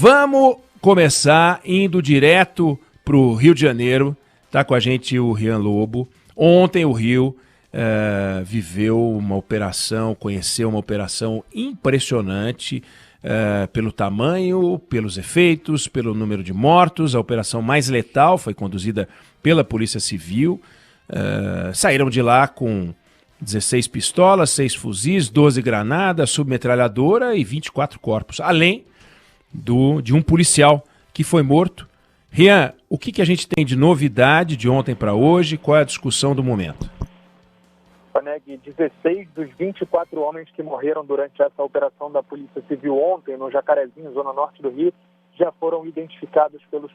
Vamos começar indo direto para o Rio de Janeiro. Está com a gente o Rian Lobo. Ontem o Rio viveu uma operação, conheceu uma operação impressionante pelo tamanho, pelos efeitos, pelo número de mortos. A operação mais letal foi conduzida pela Polícia Civil. Saíram de lá com 16 pistolas, 6 fuzis, 12 granadas, submetralhadora e 24 corpos, além de um policial que foi morto. Rian, o que a gente tem de novidade de ontem para hoje? Qual é a discussão do momento? Paneg, 16 dos 24 homens que morreram durante essa operação da Polícia Civil ontem no Jacarezinho, zona norte do Rio, já foram identificados pelos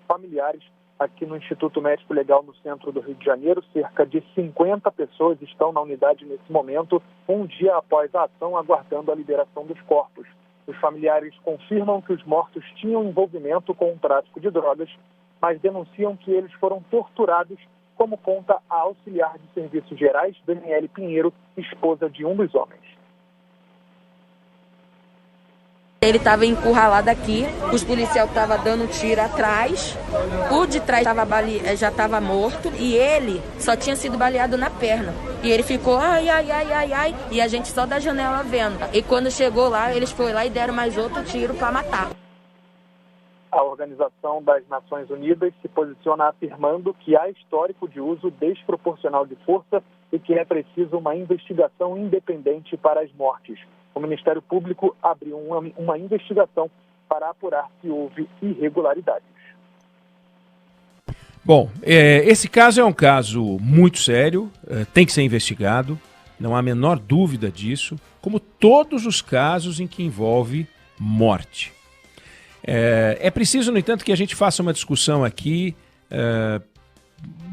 familiares aqui no Instituto Médico Legal no centro do Rio de Janeiro. Cerca de 50 pessoas estão na unidade nesse momento, um dia após a ação, aguardando a liberação dos corpos. Os familiares confirmam que os mortos tinham envolvimento com o tráfico de drogas, mas denunciam que eles foram torturados, como conta a auxiliar de serviços gerais, Daniele Pinheiro, esposa de um dos homens. Ele estava encurralado aqui, os policiais estavam dando tiro atrás, o de trás já estava morto e ele só tinha sido baleado na perna. E ele ficou ai, e a gente só da janela vendo. E quando chegou lá, eles foram lá e deram mais outro tiro para matar. A Organização das Nações Unidas se posiciona afirmando que há histórico de uso desproporcional de força e que é preciso uma investigação independente para as mortes. O Ministério Público abriu uma investigação para apurar se houve irregularidades. Bom, esse caso é um caso muito sério, tem que ser investigado, não há a menor dúvida disso, como todos os casos em que envolve morte. É preciso, no entanto, que a gente faça uma discussão aqui,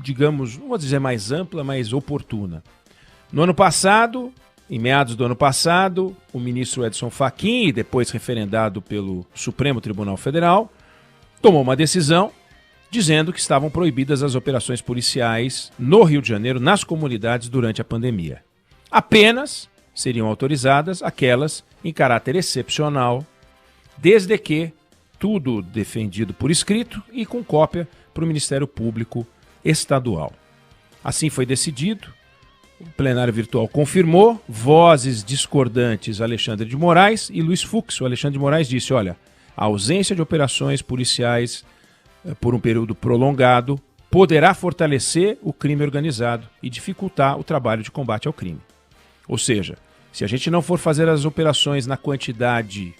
digamos, não vou dizer mais ampla, mas oportuna. No ano passado, em meados do ano passado, o ministro Edson Fachin, depois referendado pelo Supremo Tribunal Federal, tomou uma decisão dizendo que estavam proibidas as operações policiais no Rio de Janeiro, nas comunidades, durante a pandemia. Apenas seriam autorizadas aquelas em caráter excepcional, desde que tudo defendido por escrito e com cópia para o Ministério Público Estadual. Assim foi decidido. O plenário virtual confirmou, vozes discordantes Alexandre de Moraes e Luiz Fux. O Alexandre de Moraes disse, olha, a ausência de operações policiais por um período prolongado poderá fortalecer o crime organizado e dificultar o trabalho de combate ao crime. Ou seja, se a gente não for fazer as operações na quantidade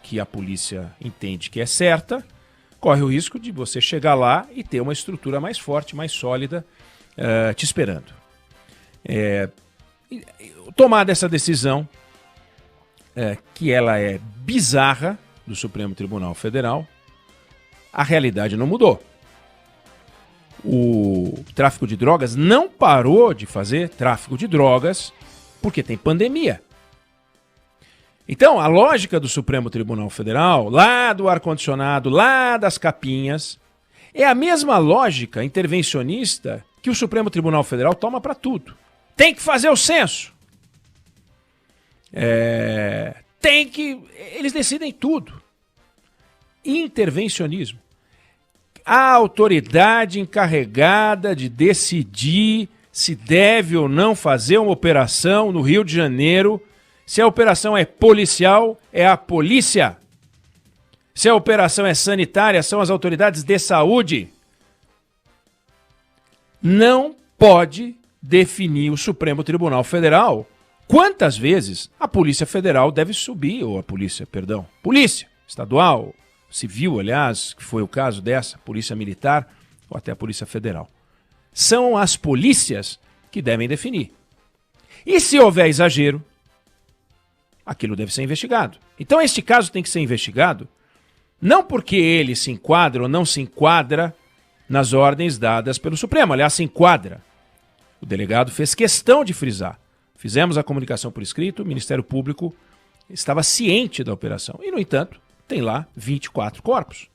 que a polícia entende que é certa, corre o risco de você chegar lá e ter uma estrutura mais forte, mais sólida te esperando. Tomada essa decisão, que ela é bizarra, do Supremo Tribunal Federal, a realidade não mudou. O tráfico de drogas não parou de fazer tráfico de drogas porque tem pandemia. Então, a lógica do Supremo Tribunal Federal, lá do ar-condicionado, lá das capinhas, é a mesma lógica intervencionista que o Supremo Tribunal Federal toma para tudo. Tem que fazer o censo. Eles decidem tudo. Intervencionismo. A autoridade encarregada de decidir se deve ou não fazer uma operação no Rio de Janeiro. Se a operação é policial, é a polícia. Se a operação é sanitária, são as autoridades de saúde. Não pode definir o Supremo Tribunal Federal quantas vezes a Polícia Federal deve subir, ou a Polícia Estadual, Civil, aliás, que foi o caso dessa, Polícia Militar, ou até a Polícia Federal. São as polícias que devem definir. E se houver exagero, aquilo deve ser investigado. Então este caso tem que ser investigado não porque ele se enquadra ou não se enquadra nas ordens dadas pelo Supremo. Aliás, se enquadra. O delegado fez questão de frisar. Fizemos a comunicação por escrito, o Ministério Público estava ciente da operação. E, no entanto, tem lá 24 corpos.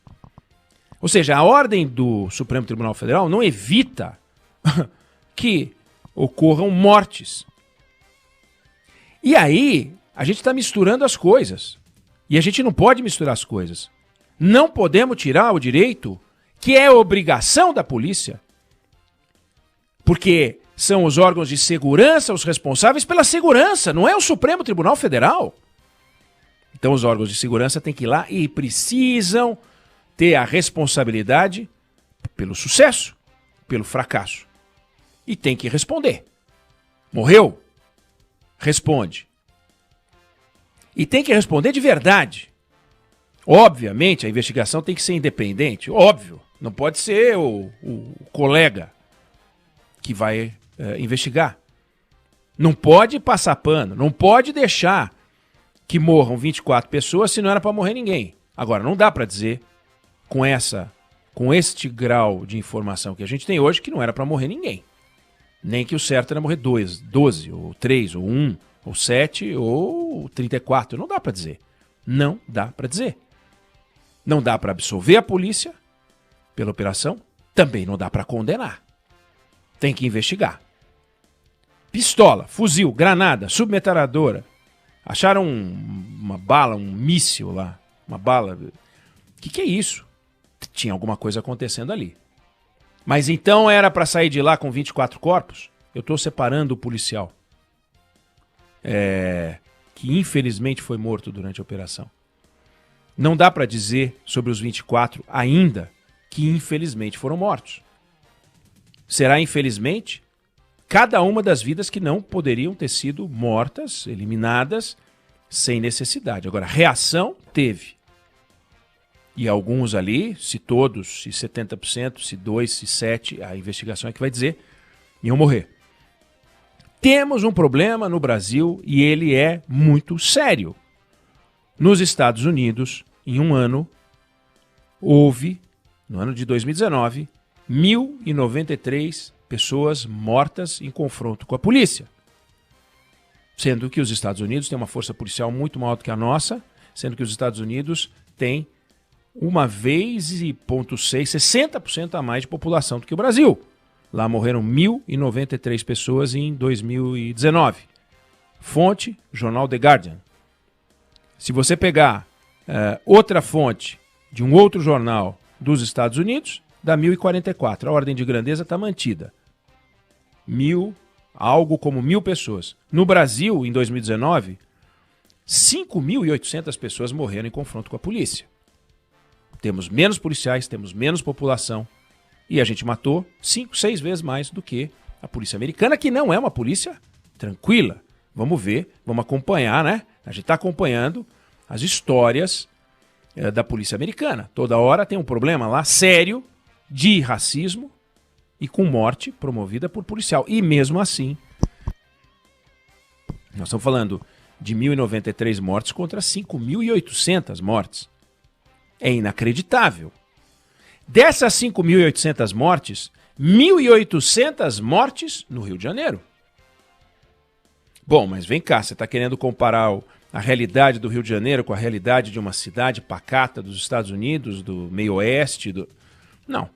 Ou seja, a ordem do Supremo Tribunal Federal não evita que ocorram mortes. E aí, a gente está misturando as coisas. E a gente não pode misturar as coisas. Não podemos tirar o direito, que é obrigação da polícia, porque são os órgãos de segurança os responsáveis pela segurança, não é o Supremo Tribunal Federal. Então os órgãos de segurança têm que ir lá e precisam ter a responsabilidade pelo sucesso, pelo fracasso. E tem que responder. Morreu? Responde. E tem que responder de verdade. Obviamente, a investigação tem que ser independente, óbvio. Não pode ser o colega que vai investigar. Não pode passar pano, não pode deixar que morram 24 pessoas se não era para morrer ninguém. Agora, não dá para dizer com este grau de informação que a gente tem hoje que não era para morrer ninguém. Nem que o certo era morrer 12, ou 3, ou 1, ou 7, ou 34. Não dá para dizer. Não dá para dizer. Não dá para absolver a polícia pela operação. Também não dá para condenar. Tem que investigar. Pistola, fuzil, granada, submetralhadora. Acharam uma bala, um míssil lá. Uma bala. O que é isso? Tinha alguma coisa acontecendo ali. Mas então era para sair de lá com 24 corpos? Eu estou separando o policial. Que infelizmente foi morto durante a operação. Não dá para dizer sobre os 24 ainda que infelizmente foram mortos. Será infelizmente cada uma das vidas que não poderiam ter sido mortas, eliminadas, sem necessidade. Agora, reação teve. E alguns ali, se todos, se 70%, se 2%, se 7%, a investigação é que vai dizer, iam morrer. Temos um problema no Brasil e ele é muito sério. Nos Estados Unidos, em um ano, houve, no ano de 2019, 1.093 pessoas mortas em confronto com a polícia. Sendo que os Estados Unidos têm uma força policial muito maior do que a nossa, sendo que os Estados Unidos têm 60% a mais de população do que o Brasil. Lá morreram 1.093 pessoas em 2019. Fonte, jornal The Guardian. Se você pegar outra fonte de um outro jornal dos Estados Unidos, dá 1.044. A ordem de grandeza está mantida. Algo como 1.000 pessoas. No Brasil, em 2019, 5.800 pessoas morreram em confronto com a polícia. Temos menos policiais, temos menos população e a gente matou 5, 6 vezes mais do que a polícia americana, que não é uma polícia tranquila. Vamos ver, vamos acompanhar, né? A gente está acompanhando as histórias da polícia americana. Toda hora tem um problema lá sério de racismo e com morte promovida por policial. E mesmo assim, nós estamos falando de 1.093 mortes contra 5.800 mortes. É inacreditável. Dessas 5.800 mortes, 1.800 mortes no Rio de Janeiro. Bom, mas vem cá, você está querendo comparar a realidade do Rio de Janeiro com a realidade de uma cidade pacata dos Estados Unidos, do meio oeste? Não.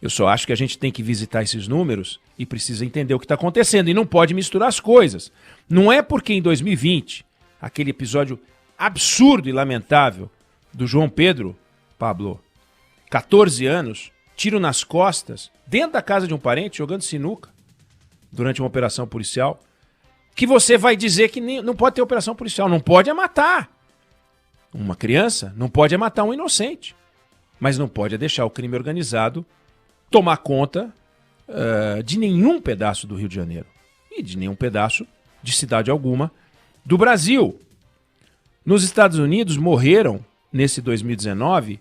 Eu só acho que a gente tem que visitar esses números e precisa entender o que está acontecendo. E não pode misturar as coisas. Não é porque em 2020, aquele episódio absurdo e lamentável do João Pedro, Pablo, 14 anos, tiro nas costas, dentro da casa de um parente, jogando sinuca, durante uma operação policial, que você vai dizer que não pode ter operação policial, não pode matar uma criança, não pode matar um inocente, mas não pode deixar o crime organizado tomar conta de nenhum pedaço do Rio de Janeiro e de nenhum pedaço de cidade alguma do Brasil. Nos Estados Unidos morreram, nesse 2019,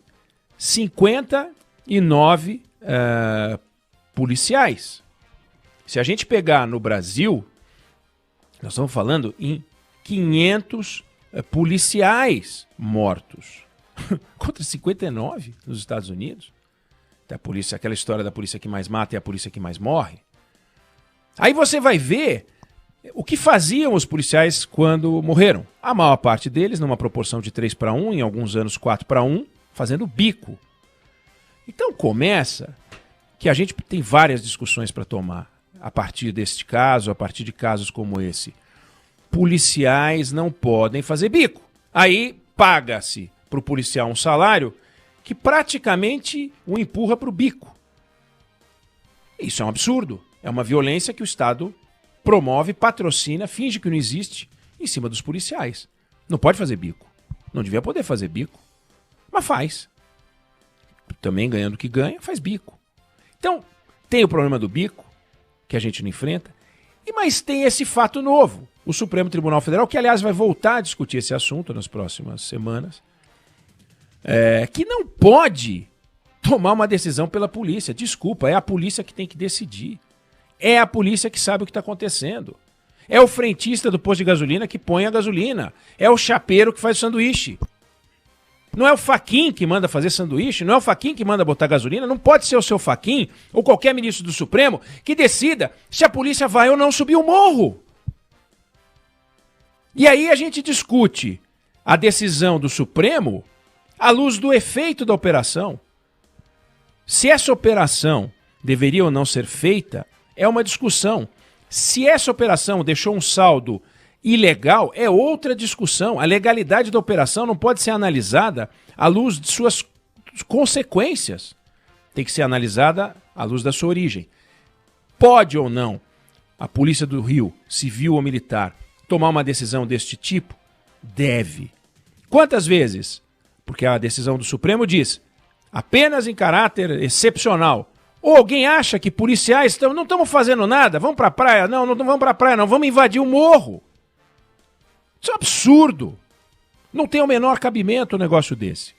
59 policiais. Se a gente pegar no Brasil, nós estamos falando em 500 policiais mortos. Contra 59 nos Estados Unidos. A polícia, aquela história da polícia que mais mata e a polícia que mais morre. Aí você vai ver o que faziam os policiais quando morreram. A maior parte deles, numa proporção de 3:1, em alguns anos 4:1, fazendo bico. Então começa que a gente tem várias discussões para tomar a partir deste caso, a partir de casos como esse. Policiais não podem fazer bico. Aí paga-se para o policial um salário que praticamente o empurra para o bico. Isso é um absurdo. É uma violência que o Estado promove, patrocina, finge que não existe em cima dos policiais. Não pode fazer bico. Não devia poder fazer bico. Mas faz. Também ganhando o que ganha, faz bico. Então, tem o problema do bico, que a gente não enfrenta, mas tem esse fato novo. O Supremo Tribunal Federal, que aliás vai voltar a discutir esse assunto nas próximas semanas, que não pode tomar uma decisão pela polícia. Desculpa, é a polícia que tem que decidir. É a polícia que sabe o que está acontecendo. É o frentista do posto de gasolina que põe a gasolina. É o chapeiro que faz o sanduíche. Não é o Fachin que manda fazer sanduíche, não é o Fachin que manda botar gasolina, não pode ser o seu Fachin ou qualquer ministro do Supremo que decida se a polícia vai ou não subir o morro. E aí a gente discute a decisão do Supremo à luz do efeito da operação. Se essa operação deveria ou não ser feita, é uma discussão. Se essa operação deixou um saldo ilegal, é outra discussão. A legalidade da operação não pode ser analisada à luz de suas consequências. Tem que ser analisada à luz da sua origem. Pode ou não a Polícia do Rio, civil ou militar, tomar uma decisão deste tipo? Deve. Quantas vezes? Porque a decisão do Supremo diz apenas em caráter excepcional. Ou alguém acha que policiais não estamos fazendo nada, vamos para a praia? Não vamos para a praia, não, vamos invadir o morro. Isso é um absurdo. Não tem o menor cabimento um negócio desse.